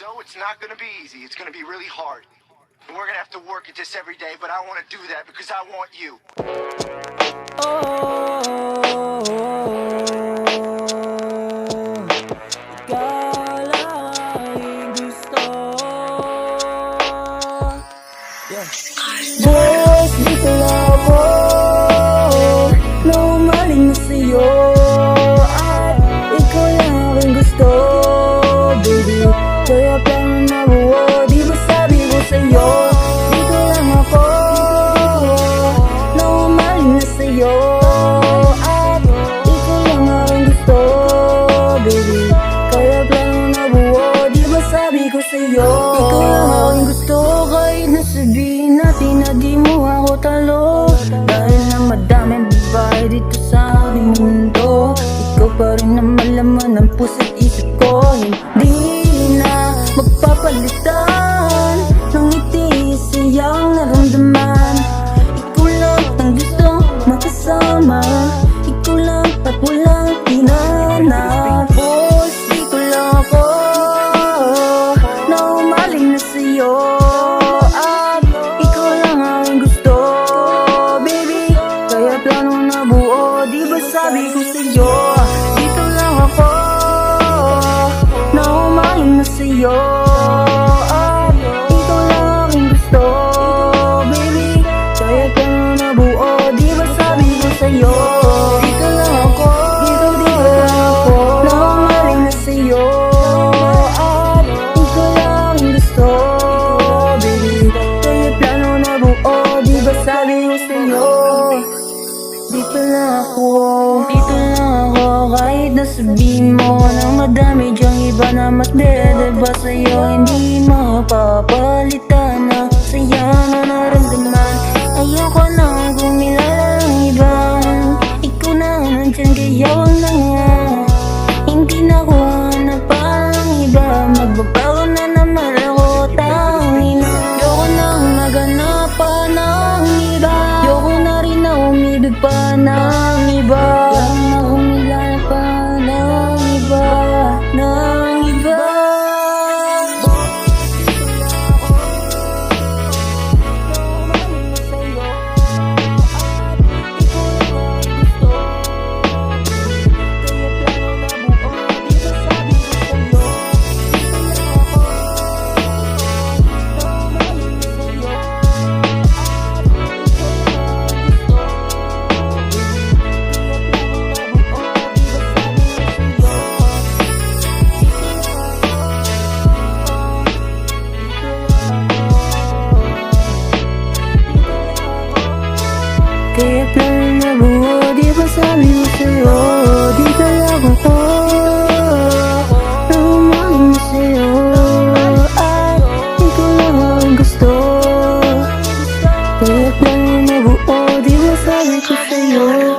So it's not gonna be easy. It's gonna be really hard. And we're gonna have to work at this every day, but I wanna do that because I want you. Ikaw lang gusto. Boss, dito lang ako na umaling na sa'yo. At ikaw lang aking gusto, baby. Kaya plano na buo, di ba sabi ko sa'yo? Dito lang ako na umaling na sa'yo. At ikaw lang aking gusto, baby. Kaya plano na buo, di ba sabi ko sa'yo? Ikaw lang aking gusto, kahit nasabihin natin na di mo ako talo. Dahil na madaming babae dito sa ating mundo, ikaw pa rin ang malaman ng puso't isip ko. Hindi na magpapalitan ng ngiti siyang naramdaman. Ikaw lang ang gusto makasama, ikaw lang at walang hinanap. Boss, dito lang ako na umaling na sa'yo. At ikaw lang ang gusto, baby. Kaya plano na buo, di ba sabi ko sa'yo? Dito lang ako na umaling na sa'yo. At ikaw lang aking gusto, baby. Kaya plano na buo, di ba sabi ko sa'yo? Dito lang ako, dito lang ako na umaling na sa'yo. At ikaw lang aking gusto, baby. Kaya plano na buo, di ba sabi ko sa'yo? Dito lang ako, dito lang ako. Kahit nasabihin mo ng madami dyang iba na mas diba sa'yo, hindi mapapalitan ang saya na naramdaman. Ayoko nang gumilala ng iba, ikaw na nandyan kaya wag na nga. Hindi na ko hanap ang iba, magbabago na naman ako, tangina. Ayoko nang maghanap pa ng iba, ayoko na rin na umibig pa ng iba. Ayoko na umilala pa ng iba, ng iba. Kaya plano na buo, di ba sabi ko sa'yo? Dito lang ako na umaling na sa'yo. At ikaw lang ang gusto, kaya plano na buo, di ba sabi ko sa'yo?